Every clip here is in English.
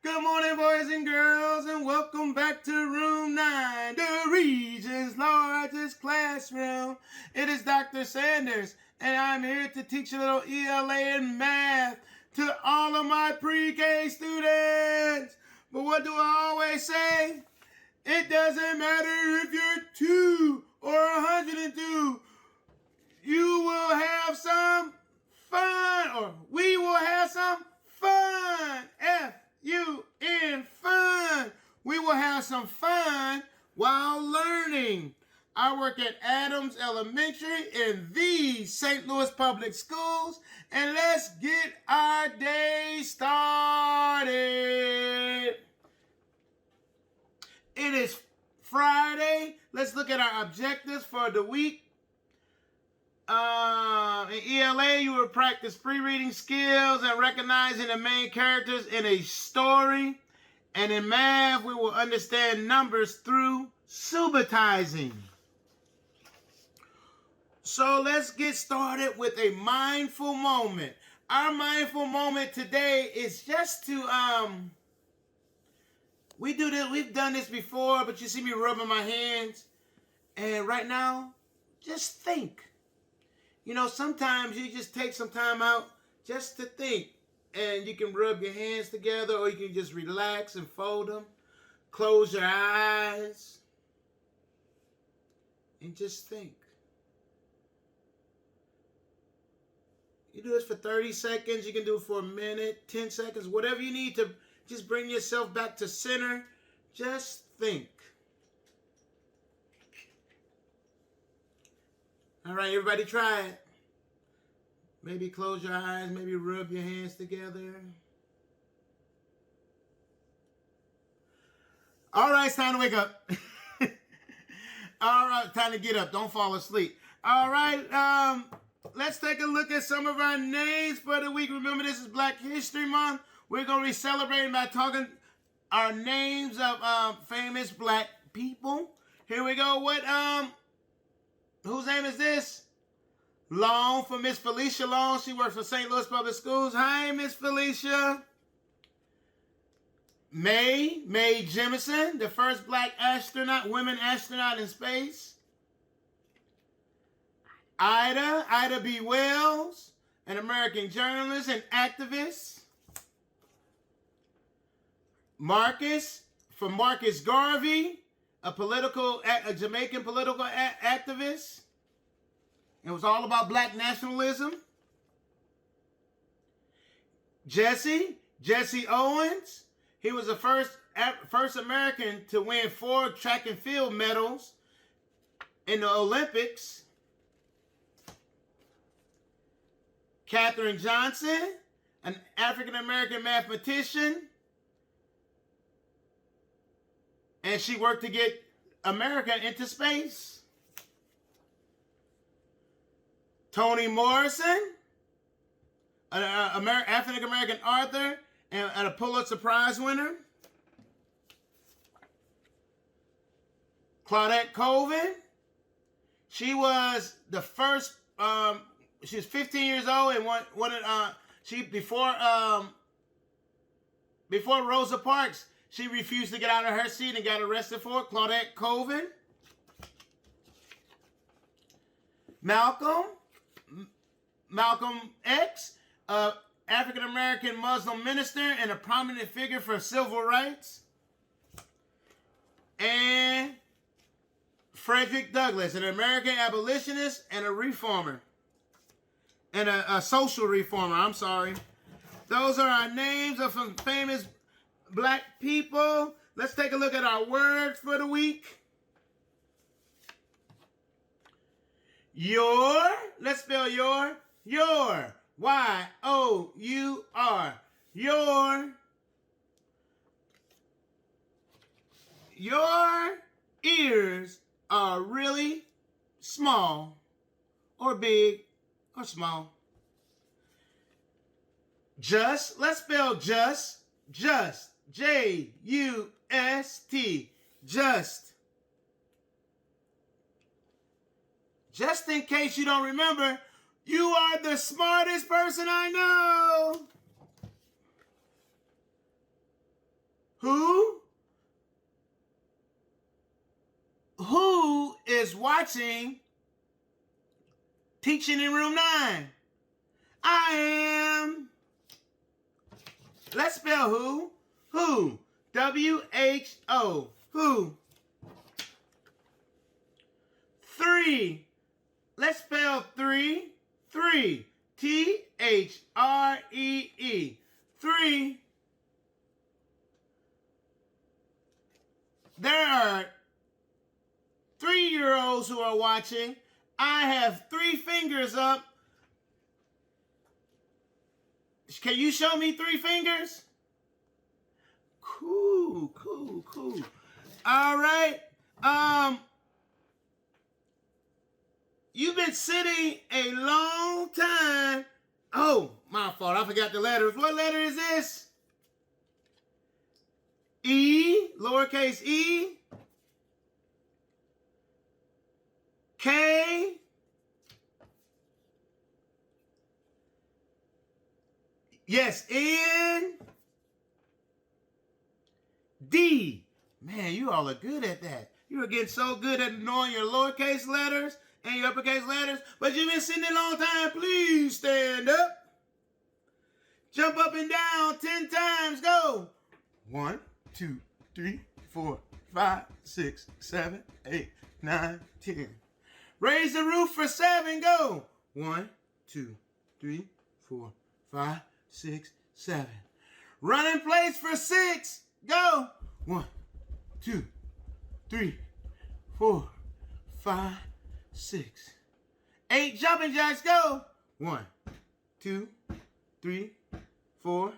Good morning, boys and girls, and welcome back to Room 9, the region's largest classroom. It is Dr. Sanders, and I'm here to teach a little ELA and math to all of my pre-K students. But what do I always say? It doesn't matter if you're 2 or 102. You will have some fun, or we will have some fun. F-U-N, fun. We will have some fun while learning. I work at Adams Elementary in the St. Louis Public Schools, and let's get our day started. It is Friday. Let's look at our objectives for the week. In ELA, you will practice pre-reading skills and recognizing the main characters in a story. And in math, we will understand numbers through subitizing. So let's get started with a mindful moment. Our mindful moment today is just to, we've done this before, but you see me rubbing my hands. And right now, just think. You know, sometimes you just take some time out just to think. And you can rub your hands together, or you can just relax and fold them. Close your eyes. And just think. You do this for 30 seconds. You can do it for a minute, 10 seconds, whatever you need to just bring yourself back to center. Just think. All right, everybody try it. Maybe close your eyes, maybe rub your hands together. All right, it's time to wake up. All right, time to get up. Don't fall asleep. All right, let's take a look at some of our names for the week. Remember, this is Black History Month. We're going to be celebrating by talking our names of famous black people. Here we go. Whose name is this? Long, for Miss Felicia Long. She works for St. Louis Public Schools. Hi, Miss Felicia. Mae Jemison, the first black women astronaut in space. Ida B. Wells, an American journalist and activist. Marcus Garvey, a Jamaican political activist. It was all about black nationalism. Jesse Owens. He was the first American to win 4 track and field medals in the Olympics. Katherine Johnson, an African-American mathematician. And she worked to get America into space. Toni Morrison, an African-American author and a Pulitzer Prize winner. Claudette Colvin, she was the first, she was 15 years old and before Rosa Parks, she refused to get out of her seat and got arrested for it. Claudette Colvin. Malcolm X, an African-American Muslim minister and a prominent figure for civil rights. And Frederick Douglass, an American abolitionist and a reformer. And a social reformer, I'm sorry. Those are our names of some famous black people. Let's take a look at our words for the week. Let's spell your. Y-O-U-R. Your ears are really small, or big, or small. Let's spell just. J-U-S-T. Just. Just in case you don't remember, you are the smartest person I know. is watching Teaching in Room 9. I am, let's spell who. Who. W-H-O. Who. 3. Let's spell 3. 3. T-H-R-E-E. 3. There are 3-year-olds who are watching. I have 3 fingers up. Can you show me 3 fingers? Cool, cool, cool. All right. You've been sitting a long time. Oh, my fault. I forgot the letters. What letter is this? E, lowercase e. K. Yes, N. D. Man, you all are good at that. You are getting so good at knowing your lowercase letters and your uppercase letters, but you've been sitting a long time. Please stand up. Jump up and down 10 times. Go. 1, 2, 3, 4, 5, 6, 7, 8, 9, 10. Raise the roof for 7. Go. 1, 2, 3, 4, 5, 6, 7. Run in place for 6. Go. 1, 2, 3, 4, 5, 6. 8 jumping jacks. Go. 1, 2, 3, 4,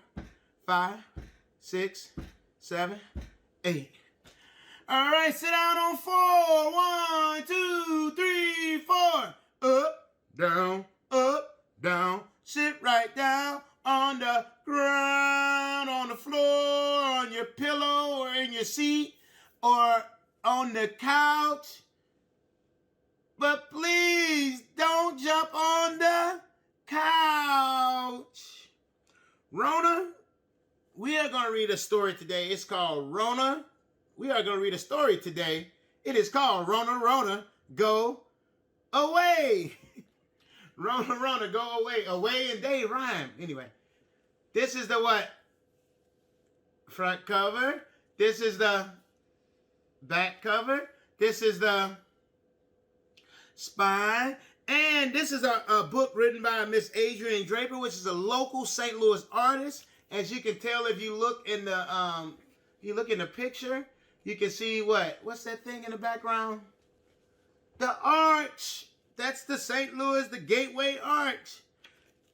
5, 6, 7, 8. All right, sit down on 4. 1, 2, 3, 4. Up, down. Sit right down on the ground, on the floor, on your pillow, or in your seat, or on the couch. But please don't jump on the couch. Rona, we are going to read a story today. It's called Rona. We are going to read a story today. It is called Rona Go Away. Rona Go Away. Away and day rhyme. Anyway, this is the what? Front cover. This is the back cover. This is the spine. And this is a book written by Miss Adrienne Draper, which is a local St. Louis artist. As you can tell if you look in the picture, you can see what's that thing in the background? The arch. That's the St. Louis, the Gateway Arch.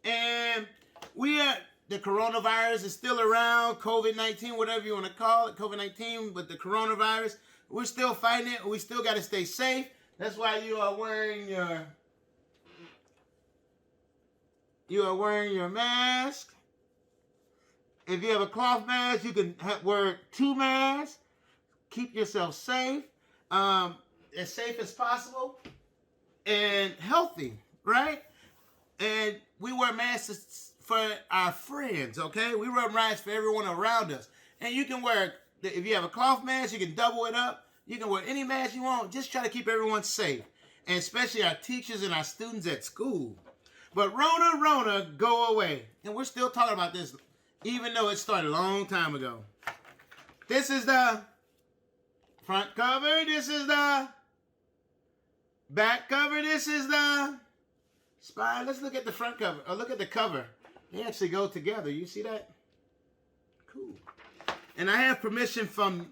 And the coronavirus is still around, COVID-19, whatever you want to call it, COVID-19, but the coronavirus, we're still fighting it. We still got to stay safe. That's why you are wearing your mask. If you have a cloth mask, you can wear 2 masks. Keep yourself safe, as safe as possible, and healthy, right? And we wear masks for our friends, okay? We wear masks for everyone around us. And you can wear, if you have a cloth mask, you can double it up. You can wear any mask you want. Just try to keep everyone safe, and especially our teachers and our students at school. But Rona, go away. And we're still talking about this, even though it started a long time ago. This is the front cover. This is the back cover. This is the spine. Let's look at the front cover. Or look at the cover. They actually go together. You see that? Cool. And I have permission from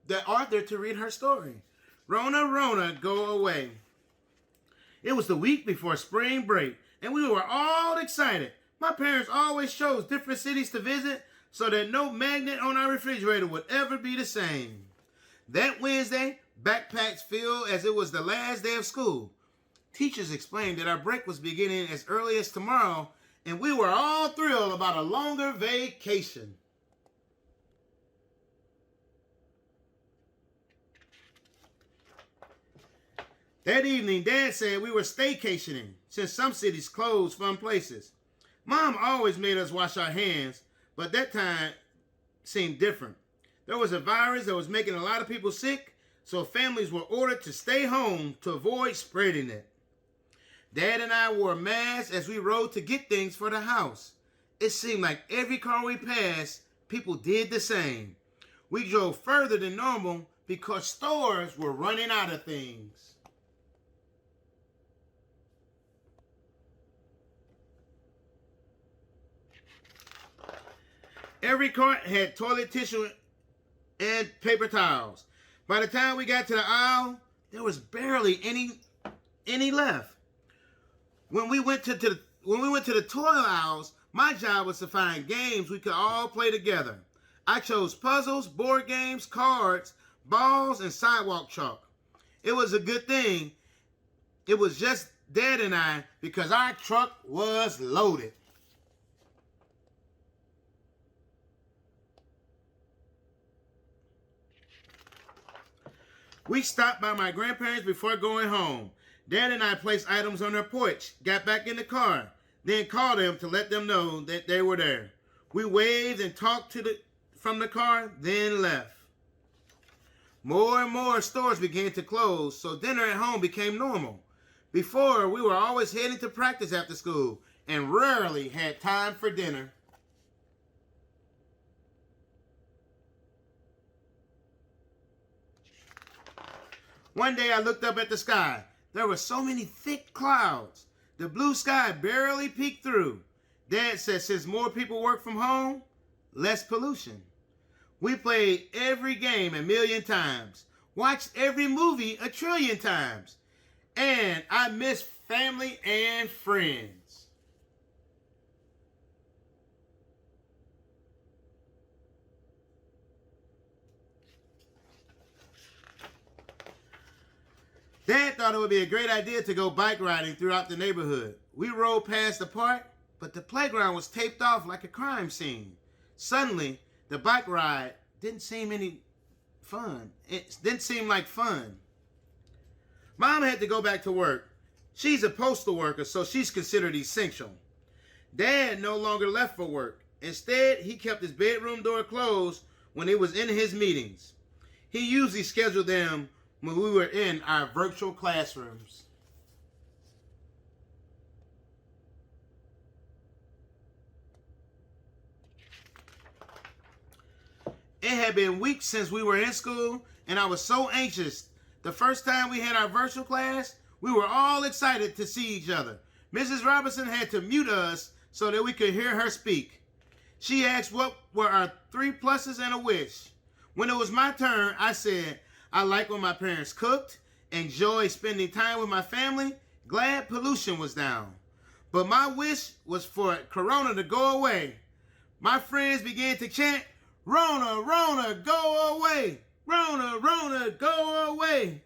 the author to read her story. Rona, go away. It was the week before spring break, and we were all excited. My parents always chose different cities to visit so that no magnet on our refrigerator would ever be the same. That Wednesday, backpacks filled as it was the last day of school. Teachers explained that our break was beginning as early as tomorrow, and we were all thrilled about a longer vacation. That evening, Dad said we were staycationing, since some cities closed fun places. Mom always made us wash our hands, but that time seemed different. There was a virus that was making a lot of people sick, so families were ordered to stay home to avoid spreading it. Dad and I wore masks as we rode to get things for the house. It seemed like every car we passed, people did the same. We drove further than normal because stores were running out of things. Every cart had toilet tissue and paper towels. By the time we got to the aisle, there was barely any left. When we went to the toilet aisles, my job was to find games we could all play together. I chose puzzles, board games, cards, balls, and sidewalk chalk. It was a good thing. It was just Dad and I because our truck was loaded. We stopped by my grandparents before going home. Dad and I placed items on their porch, got back in the car, then called them to let them know that they were there. We waved and talked from the car, then left. More and more stores began to close, so dinner at home became normal. Before, we were always heading to practice after school and rarely had time for dinner. One day I looked up at the sky. There were so many thick clouds. The blue sky barely peeked through. Dad said since more people work from home, less pollution. We played every game 1,000,000 times, watched every movie 1,000,000,000 times, and I miss family and friends. Dad thought it would be a great idea to go bike riding throughout the neighborhood. We rode past the park, but the playground was taped off like a crime scene. Suddenly, the bike ride didn't seem any fun. It didn't seem like fun. Mom had to go back to work. She's a postal worker, so she's considered essential. Dad no longer left for work. Instead, he kept his bedroom door closed when he was in his meetings. He usually scheduled them when we were in our virtual classrooms. It had been weeks since we were in school, and I was so anxious. The first time we had our virtual class, we were all excited to see each other. Mrs. Robinson had to mute us so that we could hear her speak. She asked what were our 3 pluses and a wish. When it was my turn, I said, I like when my parents cooked, enjoyed spending time with my family, glad pollution was down. But my wish was for Corona to go away. My friends began to chant, Rona, Rona, go away. Rona, Rona, go away.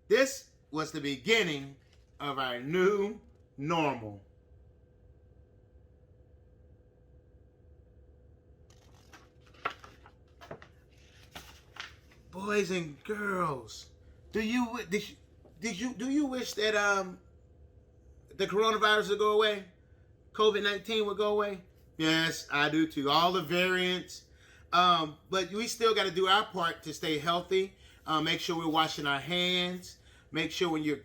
This was the beginning of our new normal. Boys and girls, do you wish that the coronavirus would go away? COVID-19 would go away? Yes, I do too. All the variants. But we still got to do our part to stay healthy. Make sure we're washing our hands. Make sure when you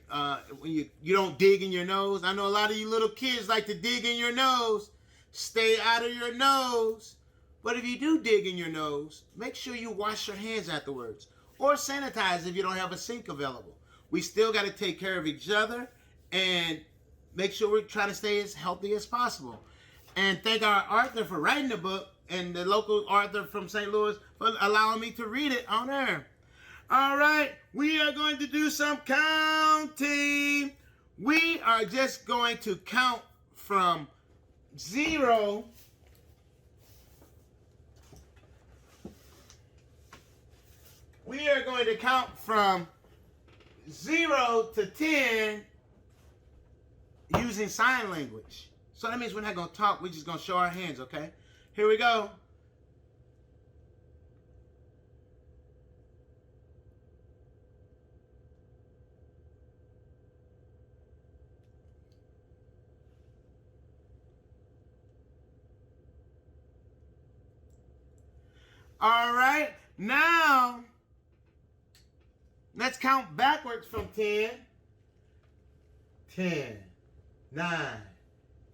don't dig in your nose. I know a lot of you little kids like to dig in your nose. Stay out of your nose. But if you do dig in your nose, make sure you wash your hands afterwards. Or sanitize if you don't have a sink available. We still got to take care of each other and make sure we're trying to stay as healthy as possible. And thank our author for writing the book and the local author from St. Louis for allowing me to read it on air. All right, we are going to do some counting. We are just going to count from 0 We are going to count from 0 to 10 using sign language. So that means we're not going to talk. We're just going to show our hands, okay? Here we go. All right. Now, let's count backwards from 10. 10, 9,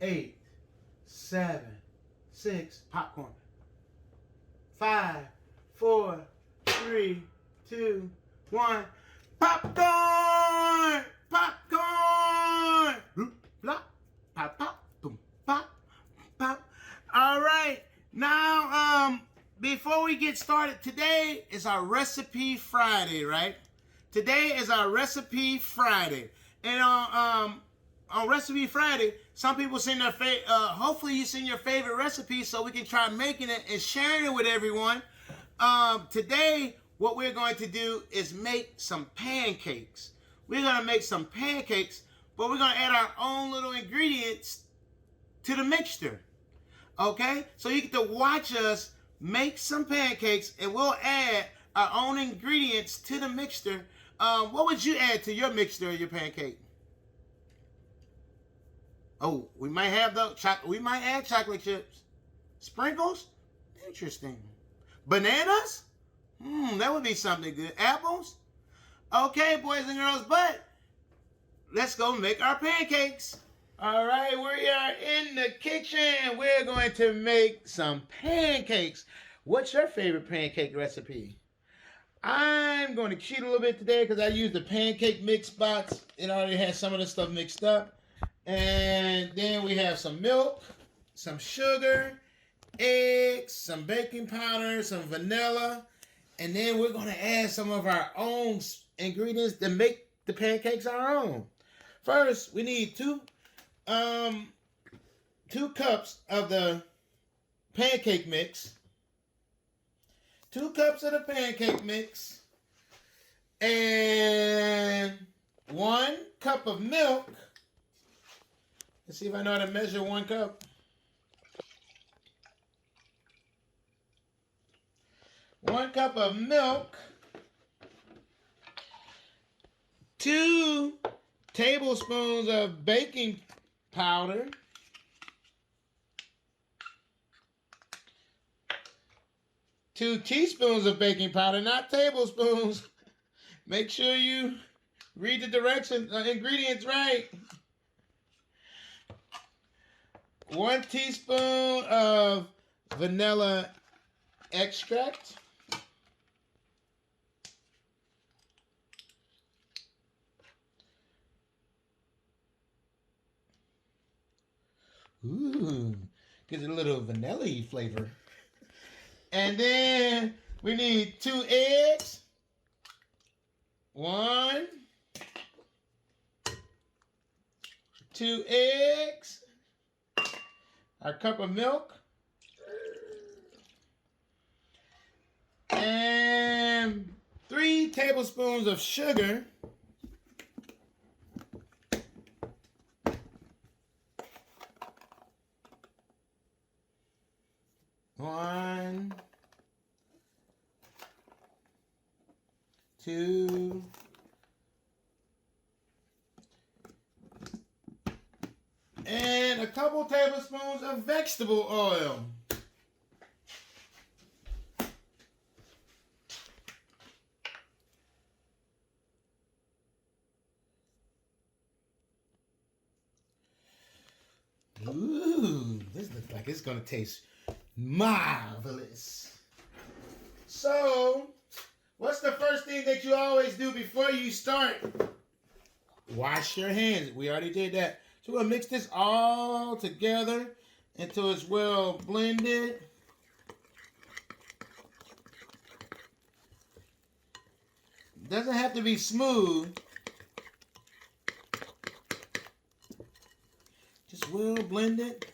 8, 7, 6, popcorn. 5, 4, 3, 2, 1. Popcorn! Popcorn! Bloop, blop, pop, pop, boom, pop, pop. All right. Now, before we get started, today is our Recipe Friday, right? Today is our Recipe Friday. And on Recipe Friday, some people send their hopefully you send your favorite recipe so we can try making it and sharing it with everyone. Today, what we're going to do is make some pancakes. We're going to make some pancakes, but we're going to add our own little ingredients to the mixture. Okay? So you get to watch us make some pancakes, and we'll add our own ingredients to the mixture. What would you add to your mixture or your pancake? Oh, we might have we might add chocolate chips. Sprinkles? Interesting. Bananas? That would be something good. Apples? Okay, boys and girls, but let's go make our pancakes. All right, we are in the kitchen. We're going to make some pancakes. What's your favorite pancake recipe? I'm going to cheat a little bit today because I used the pancake mix box. It already has some of the stuff mixed up. And then we have some milk, some sugar, eggs, some baking powder, some vanilla. And then we're going to add some of our own ingredients to make the pancakes our own. First, we need 2 cups of the pancake mix. 2 cups of the pancake mix. And 1 cup of milk. Let's see if I know how to measure 1 cup. 1 cup of milk. 2 tablespoons of baking powder. 2 teaspoons of baking powder, not tablespoons. Make sure you read the ingredients right. 1 teaspoon of vanilla extract. Ooh, gives it a little vanilla-y flavor. And then we need 2 eggs. 1, 2 eggs. Our cup of milk. And 3 tablespoons of sugar. 1, 2, and a couple tablespoons of vegetable oil. Ooh, this looks like it's gonna taste marvelous. So, what's the first thing that you always do before you start? Wash your hands. We already did that. So we'll mix this all together until it's well blended. Doesn't have to be smooth. Just well blended.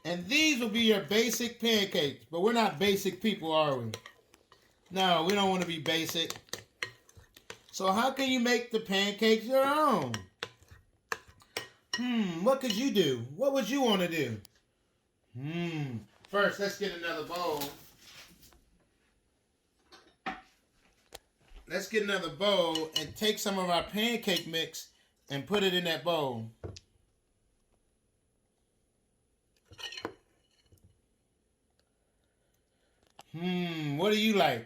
And these will be your basic pancakes. But we're not basic people, are we? No, we don't want to be basic. So how can you make the pancakes your own? What could you do? What would you want to do? First, let's get another bowl. Let's get another bowl and take some of our pancake mix and put it in that bowl. What do you like?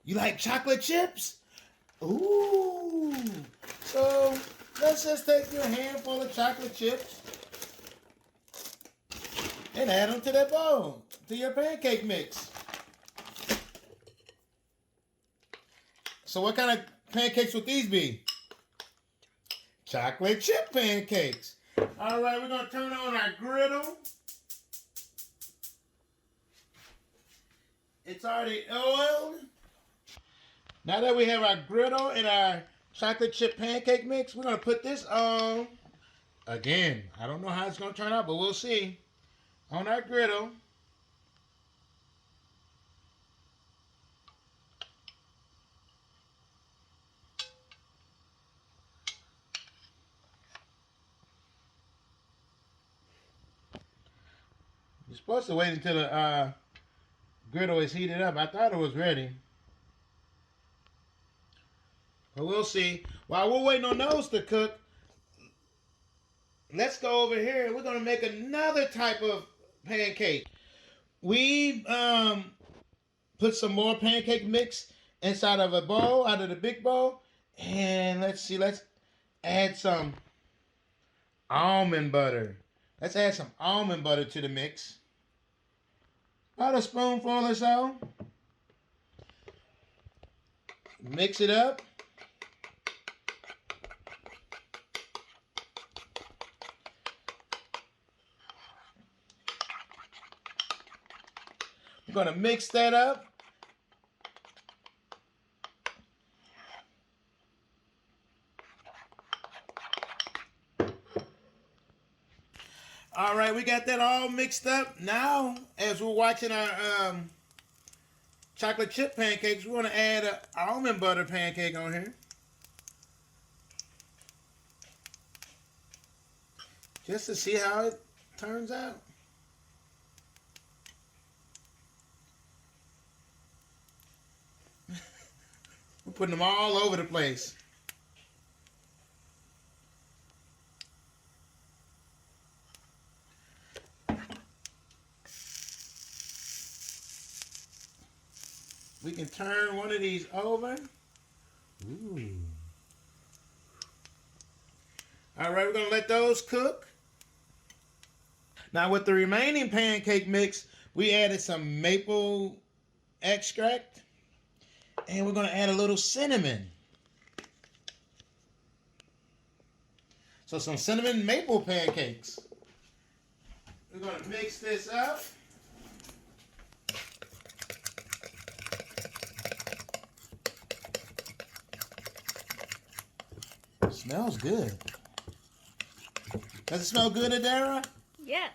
You like chocolate chips? Ooh. So let's just take your handful of chocolate chips and add them to that bowl, to your pancake mix. So what kind of pancakes would these be? Chocolate chip pancakes. All right, we're going to turn on our griddle. It's already oiled. Now that we have our griddle and our chocolate chip pancake mix, we're going to put this on. Again, I don't know how it's going to turn out, but we'll see. On our griddle. You're supposed to wait until the griddle is heated up. I thought it was ready. But we'll see. While we're waiting on those to cook, let's go over here. We're going to make another type of pancake. We put some more pancake mix inside of a bowl, out of the big bowl. And let's see, let's add some almond butter. Let's add some almond butter to the mix. About a spoonful or so. Mix it up. I'm going to mix that up. All right, we got that all mixed up. Now, as we're watching our chocolate chip pancakes, we want to add an almond butter pancake on here. Just to see how it turns out. We're putting them all over the place. We can turn one of these over. Ooh. All right, we're going to let those cook. Now with the remaining pancake mix, we added some maple extract. And we're going to add a little cinnamon. So some cinnamon maple pancakes. We're going to mix this up. Smells good. Does it smell good, Adara? Yes.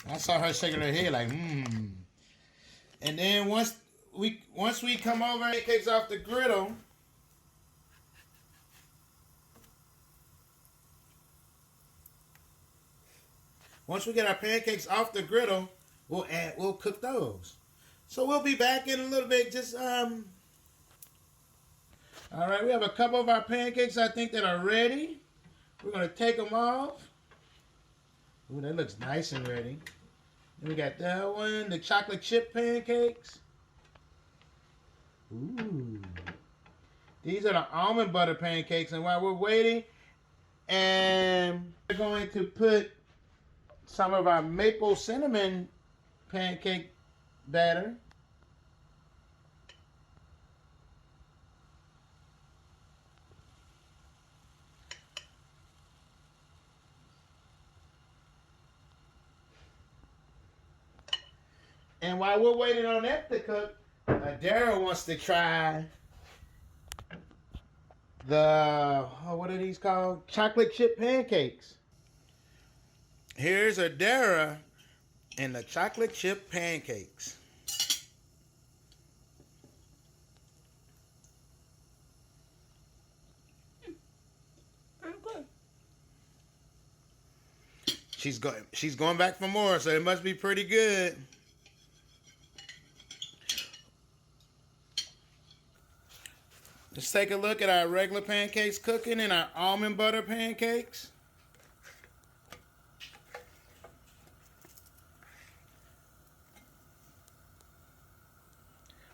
I saw her shaking her head like, mmm. And then once we come over, pancakes off the griddle. Once we get our pancakes off the griddle, we'll cook those. So we'll be back in a little bit. All right, we have a couple of our pancakes I think that are ready. We're gonna take them off. Ooh, that looks nice and ready. Then we got that one, the chocolate chip pancakes. Ooh. These are the almond butter pancakes, and while we're waiting, and we're going to put some of our maple cinnamon pancake batter. And while we're waiting on that to cook, Daryl wants to try the, what are these called? Chocolate chip pancakes. Here's Adara and the chocolate chip pancakes. Pretty good. She's going back for more, so it must be pretty good. Let's take a look at our regular pancakes cooking and our almond butter pancakes.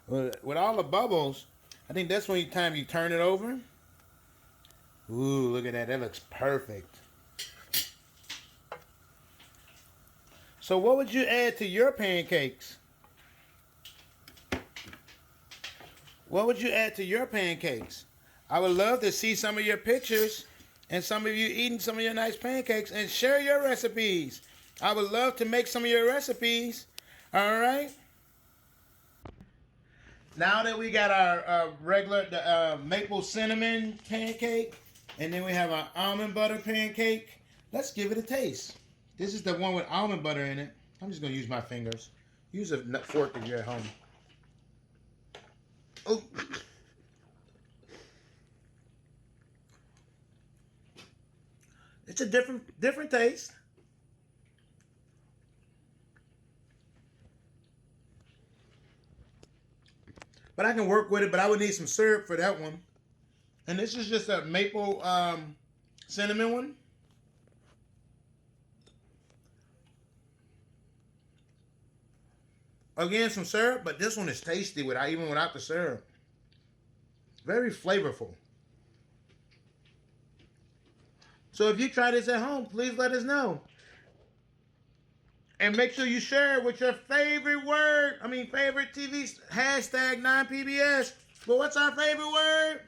With all the bubbles, I think that's when time you turn it over. Ooh, look at that. That looks perfect. So what would you add to your pancakes? What would you add to your pancakes? I would love to see some of your pictures and some of you eating some of your nice pancakes, and share your recipes. I would love to make some of your recipes. All right. Now that we got our regular maple cinnamon pancake, and then we have our almond butter pancake, let's give it a taste. This is the one with almond butter in it. I'm just going to use my fingers. Use a fork if you're at home. Oh. It's a different taste. But I can work with it, but I would need some syrup for that one. And this is just a maple cinnamon one. Again, some syrup, but this one is tasty even without the syrup. Very flavorful. So if you try this at home, please let us know. And make sure you share it with your favorite favorite TV, hashtag 9PBS. But what's our favorite word?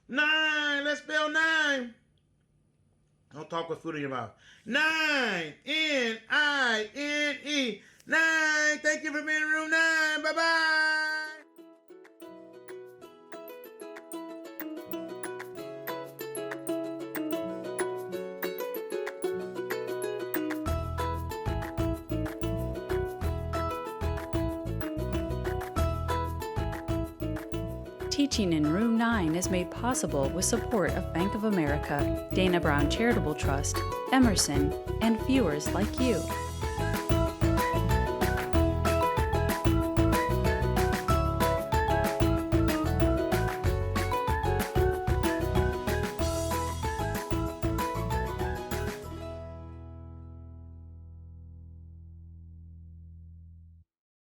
9. Let's spell 9. Don't talk with food in your mouth. 9. N-I-N-E. 9. Thank you for being in room 9. Bye-bye. Teaching in Room 9 is made possible with support of Bank of America, Dana Brown Charitable Trust, Emerson, and viewers like you.